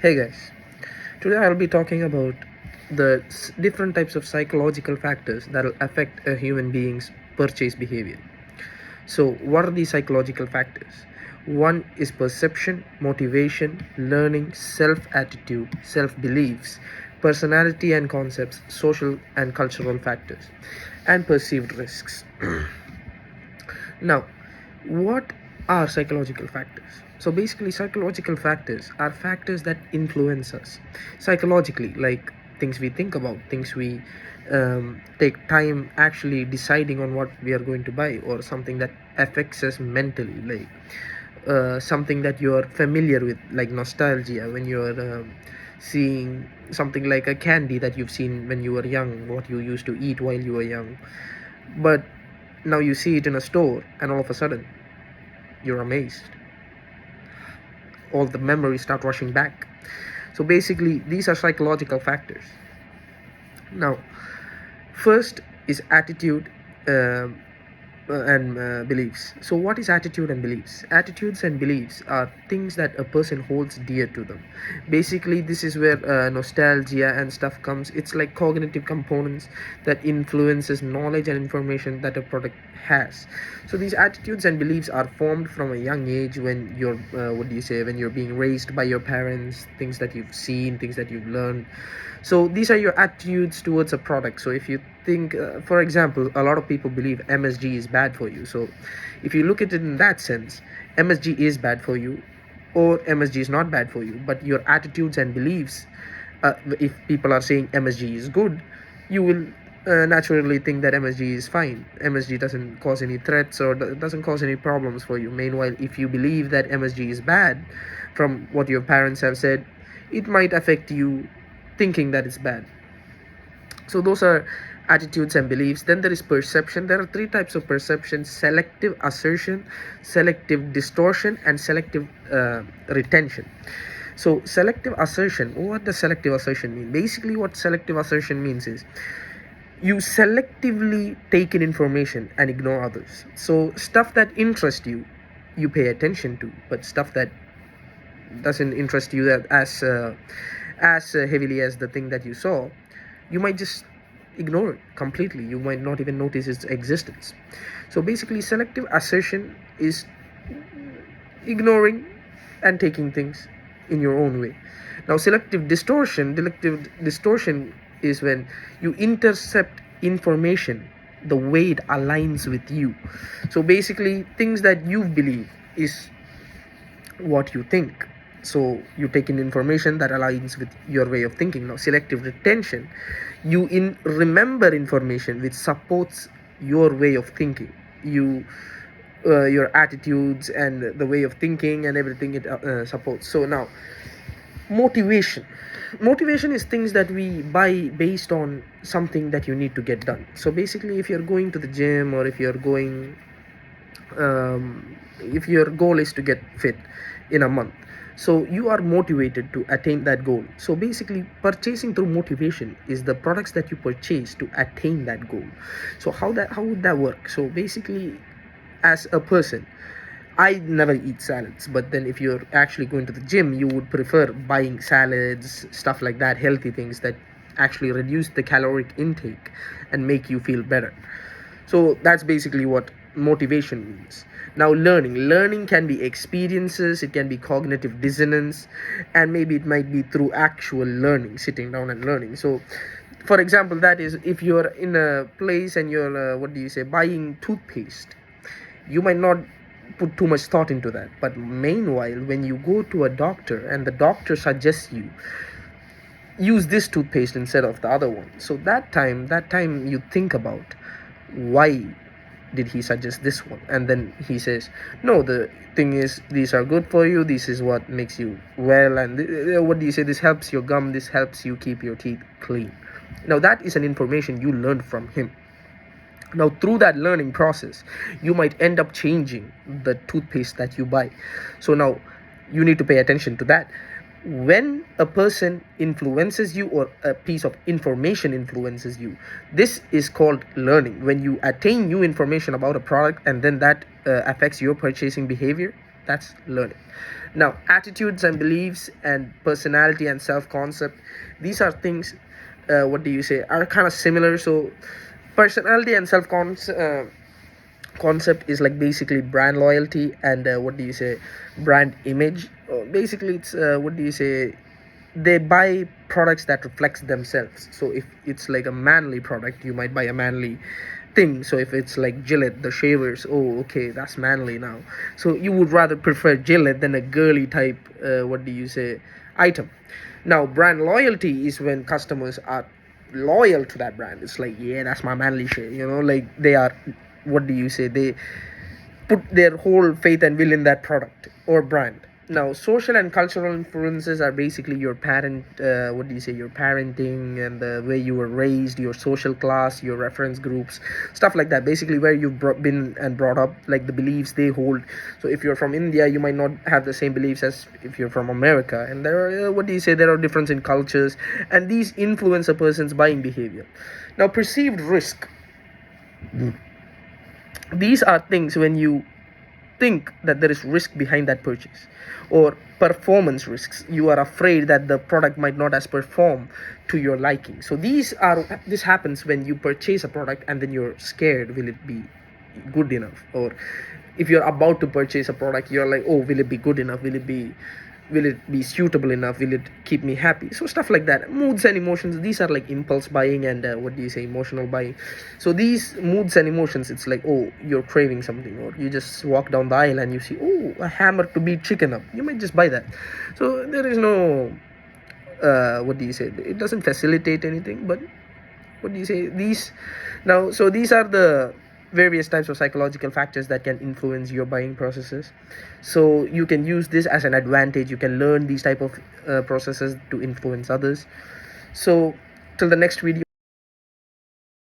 Hey guys, today I'll be talking about the different types of psychological factors that will affect a human being's purchase behavior. So, what are these psychological factors? One is perception, motivation, learning, self attitude, self beliefs, personality and concepts, social and cultural factors, and perceived risks. Now, what are psychological factors? So basically, psychological factors are factors that influence us psychologically, like things we think about, things we take time actually deciding on what we are going to buy, or something that affects us mentally, like something that you're familiar with, like nostalgia, when you're seeing something like a candy that you've seen when you were young, what you used to eat while you were young, but now you see it in a store, and all of a sudden you're amazed. All the memories start rushing back. So basically, these are psychological factors. Now, first is attitude and beliefs. So, what is attitude and beliefs? Attitudes and beliefs are things that a person holds dear to them. Basically, this is where nostalgia and stuff comes. It's like cognitive components that influences knowledge and information that a product has. So these attitudes and beliefs are formed from a young age, when you're when you're being raised by your parents, things that you've seen, things that you've learned. So these are your attitudes towards a product. So if you think, for example, a lot of people believe MSG is bad for you. So if you look at it in that sense, MSG is bad for you, or MSG is not bad for you, but your attitudes and beliefs, if people are saying MSG is good, you will naturally think that MSG is fine. MSG doesn't cause any threats, or doesn't cause any problems for you. Meanwhile, if you believe that MSG is bad from what your parents have said, it might affect you thinking that it's bad. So those are attitudes and beliefs. Then there is perception. There are three types of perception: selective assertion, selective distortion, and selective retention. So selective assertion, what does selective assertion mean? Basically, what selective assertion means is you selectively take in information and ignore others. So stuff that interests you, you pay attention to, but stuff that doesn't interest you that as heavily as the thing that you saw, you might just ignore it completely. You might not even notice its existence. So basically, selective assertion is ignoring and taking things in your own way. Now, selective distortion is when you intercept information the way it aligns with you. So basically, things that you believe is what you think. So you take in information that aligns with your way of thinking. Now, selective retention, you remember information which supports your way of thinking, your attitudes and the way of thinking and everything it supports. So now, motivation is things that we buy based on something that you need to get done. So basically, if you're going to the gym, or if you're going if your goal is to get fit in a month, so you are motivated to attain that goal. So basically, purchasing through motivation is the products that you purchase to attain that goal. So how would that work? So basically, as a person, I never eat salads, but then if you're actually going to the gym, you would prefer buying salads, stuff like that, healthy things that actually reduce the caloric intake and make you feel better. So that's basically what motivation means. Now, learning can be experiences, it can be cognitive dissonance, and maybe it might be through actual learning, sitting down and learning. So for example, that is, if you're in a place and you're buying toothpaste, you might not put too much thought into that. But meanwhile, when you go to a doctor and the doctor suggests you use this toothpaste instead of the other one, so that time you think about, why did he suggest this one? And then he says, no, the thing is, these are good for you, this is what makes you well, and this helps your gum, this helps you keep your teeth clean. Now that is an information you learned from him. Now, through that learning process, you might end up changing the toothpaste that you buy. So now you need to pay attention to that. When a person influences you, or a piece of information influences you, this is called learning. When you attain new information about a product and then that affects your purchasing behavior, that's learning. Now, attitudes and beliefs and personality and self-concept, these are things, what do you say, are kind of similar. So personality and concept is like basically brand loyalty and what do you say, brand image. Basically it's what do you say, they buy products that reflects themselves. So if it's like a manly product, you might buy a manly thing. So if it's like Gillette, the shavers, oh okay, that's manly now. So you would rather prefer Gillette than a girly type what do you say, item. Now, brand loyalty is when customers are loyal to that brand. It's like, yeah, that's my manly shit, like they are, what do you say, they put their whole faith and will in that product or brand. Now, social and cultural influences are basically your parent, what do you say, your parenting and the way you were raised, your social class, your reference groups, stuff like that. Basically, where you've been and brought up, like the beliefs they hold. So, if you're from India, you might not have the same beliefs as if you're from America. And there are, what do you say, there are differences in cultures, and these influence a person's buying behavior. Now, perceived risk. These are things when you think that there is risk behind that purchase, or performance risks. You are afraid that the product might not as perform to your liking. So this happens when you purchase a product and then you're scared, will it be good enough? Or if you're about to purchase a product, you're like, oh, will it be good enough, will it be suitable enough, will it keep me happy? So stuff like that. Moods and emotions, these are like impulse buying and what do you say, emotional buying. So these moods and emotions, it's like, oh, you're craving something, or you just walk down the aisle and you see, oh, a hammer to beat chicken up, you might just buy that. So there is no what do you say, it doesn't facilitate anything, but what do you say, these now, so these are the various types of psychological factors that can influence your buying processes. So you can use this as an advantage, you can learn these type of processes to influence others. So till the next video.